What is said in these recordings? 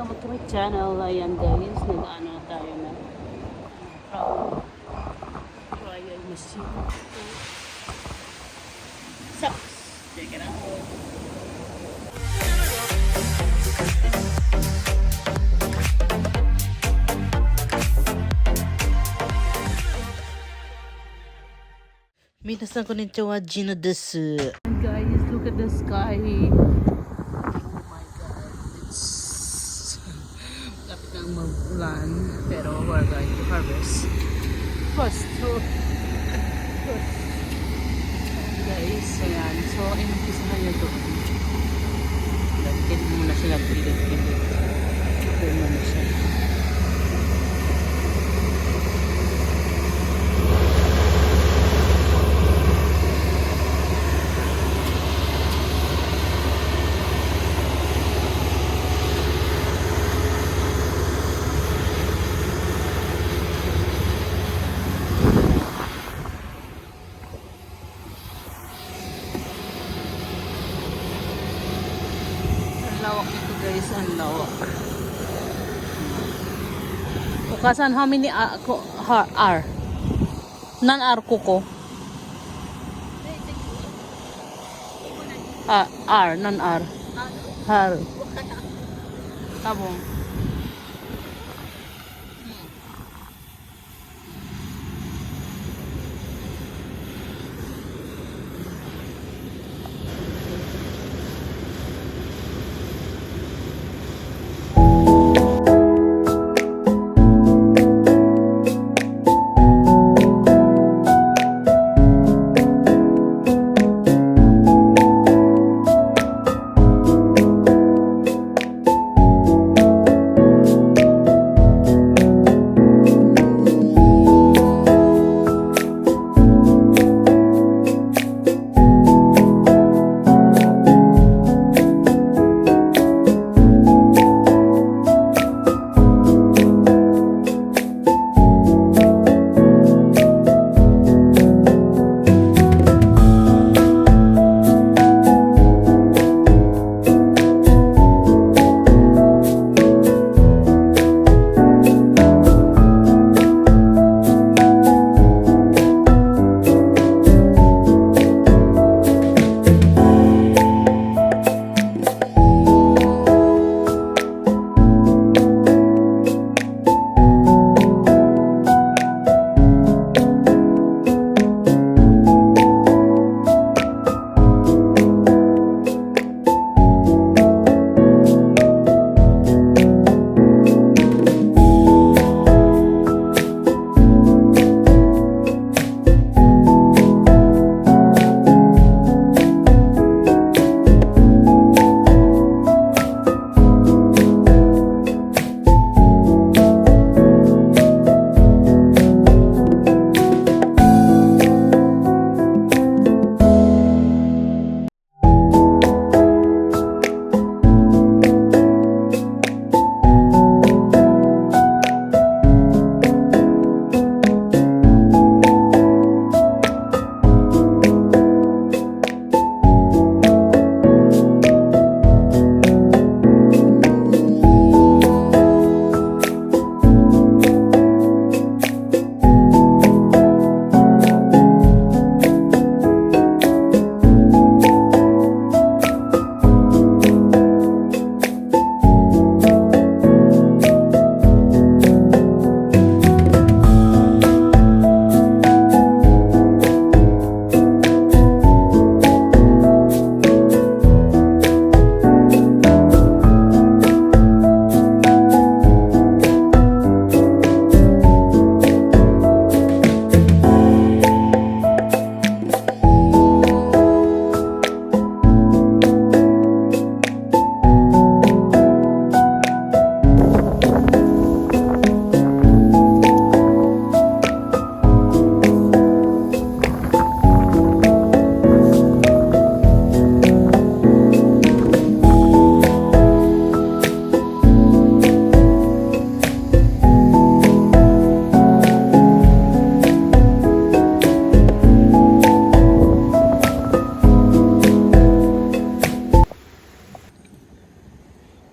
welcome to my channel. Ayan guys, nag-ano tayo na from trial machine to sucks. Check it out. Minasan konnichiwa, Gino desu. And guys, look at the sky. Oh my god, it's lapit ng mag-ulan, pero we're going to harvest first. Guys, ayan. So, inumpisahan niya doon. Lagyan muna siya nagpilit-pilit. Doon muna siya. Lawak ito guys, ang lawak. Ukasan, how many R? Non-R kuko. R, non-R. R. Tabong.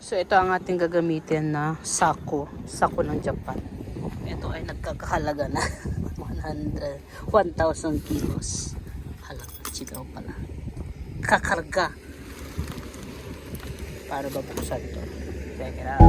So ito ang ating gagamitin na sako ng Japan. Ito ay nagkakahalaga na 1,000 kilos. Halaga, sigaw pala. Kakarga. Para babuksan to. Check it out.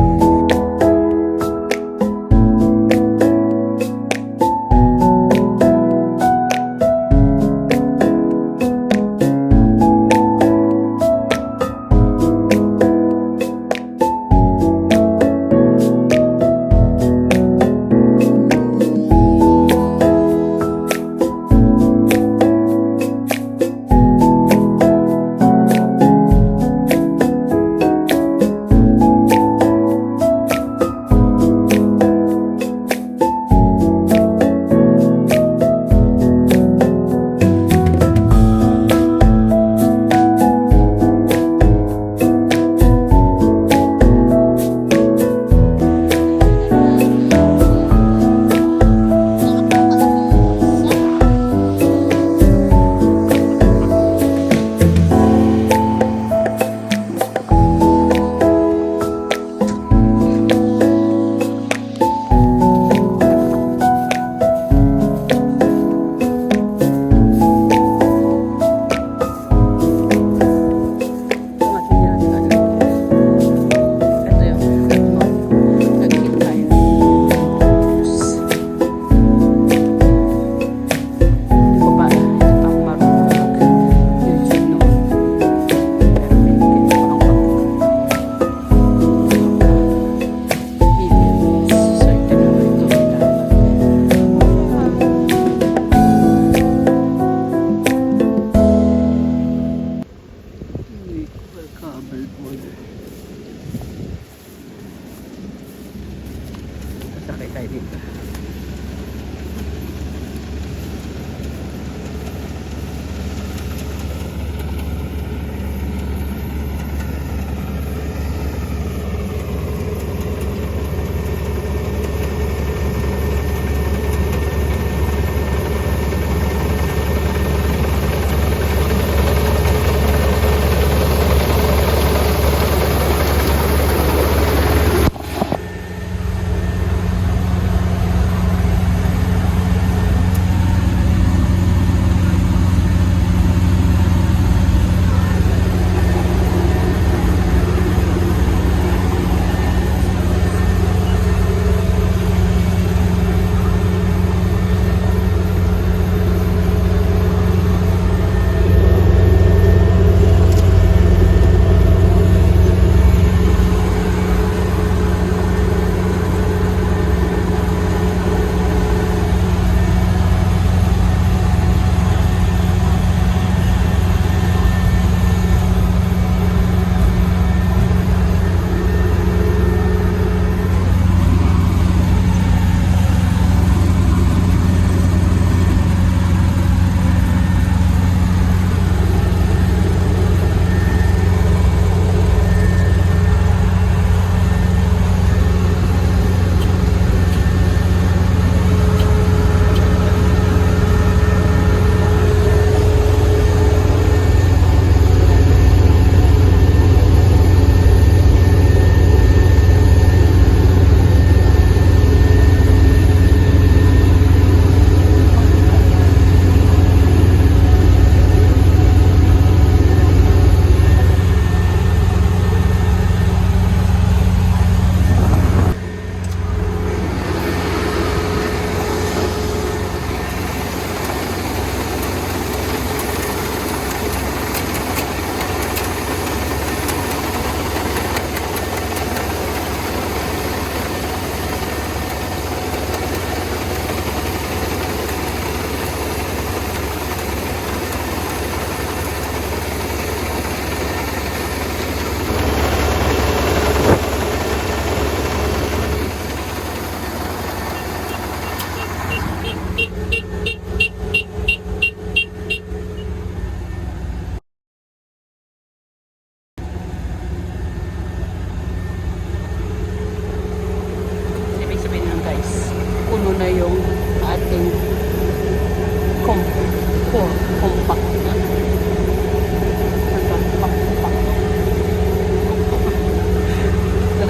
Sakay tayo dito.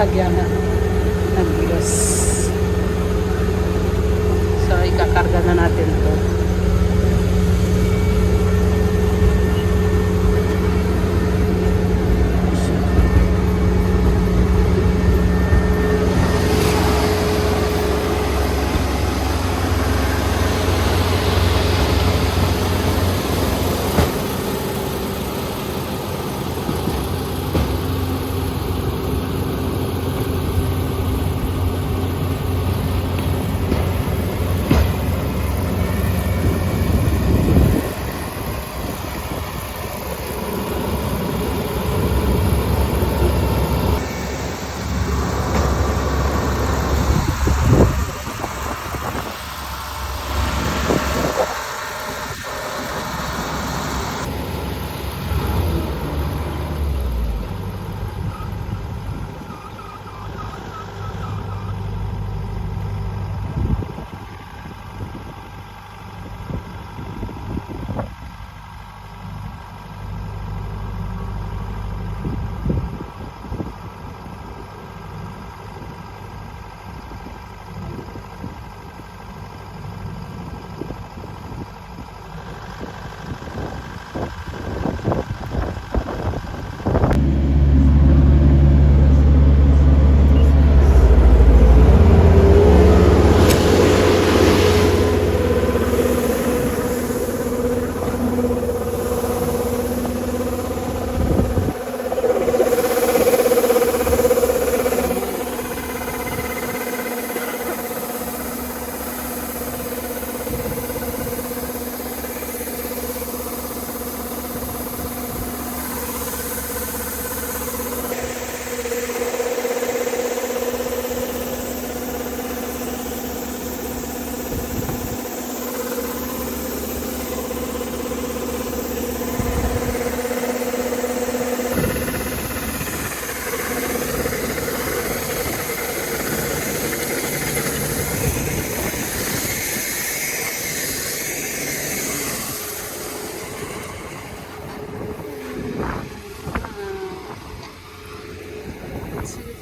lalagyan ng bigas. So, ikakarga na natin to.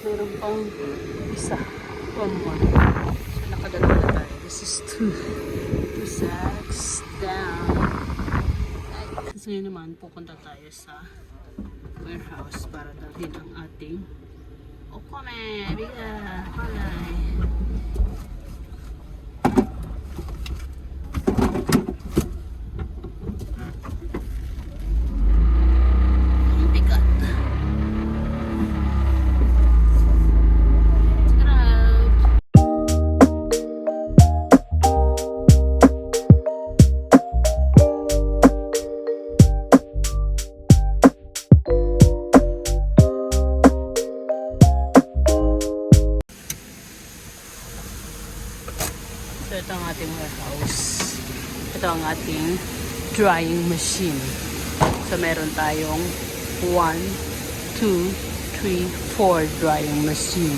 Meron pang isa. One more. So, nakadalawa na tayo. This is 2 sacks down. So, yun naman, pupunta tayo sa warehouse para dalhin ang ating okome, biga, palay. So, ito ang ating warehouse. Ito ang ating drying machine. So, meron tayong 1, 2, 3, 4 drying machine.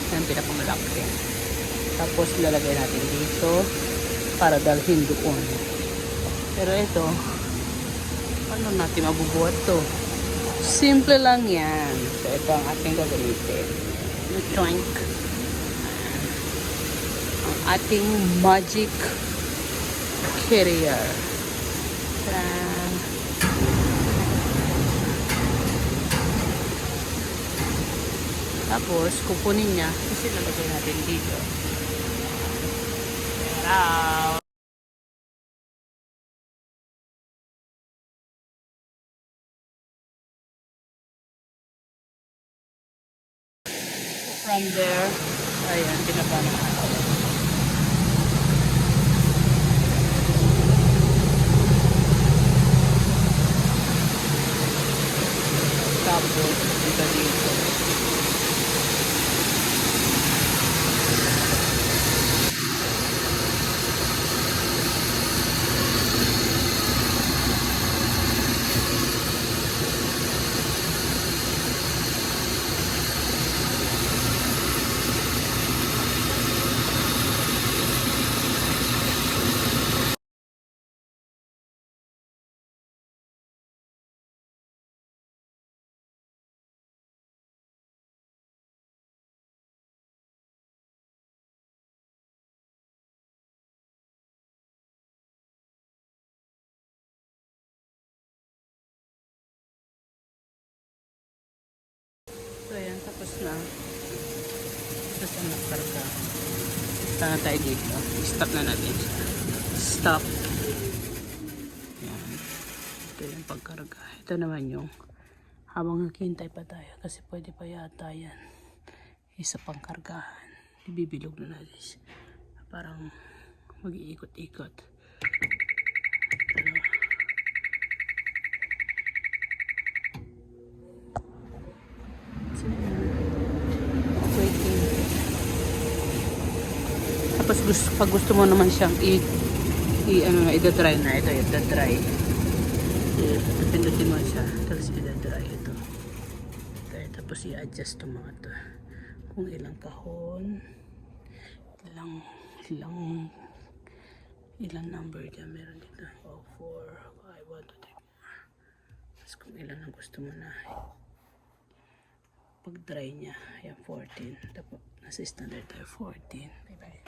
Yan ang pinakamalaki. Tapos, lalagay natin dito para dalhin doon. Pero ito, paano natin mabubuhat to? Simple lang yan. So, ito ang ating gagamitin. Joink. Ating magic carrier. Tapos kukunin niya kasi lalagay natin dito. From there, ayan, tinapa na natin. Tapos, ito dito. So, ayan, tapos na. Tapos na nagkarga. Basta na tayo dito. Stop na natin. Stop. Ayan. Ito yung pagkarga. Ito naman yung habang naghihintay pa tayo. Kasi pwede pa yata yan. Isa pang kargahan. Ibibilog na natin siya. Parang mag-iikot-ikot. Tapos pag gusto mo naman siyang i-dry na. Ito yung dry. Pindutin mo siya. Tapos i-dry ito. Tapos i-adjust itong mga ito. Kung ilang kahon. Ilang number dyan meron dito. 4, 5, 1, 2, 3, 4. Tapos kung ilan ang gusto mo na. Pag dry niya, ayan 14. Tapos nasa standard tayo 14. Bye bye.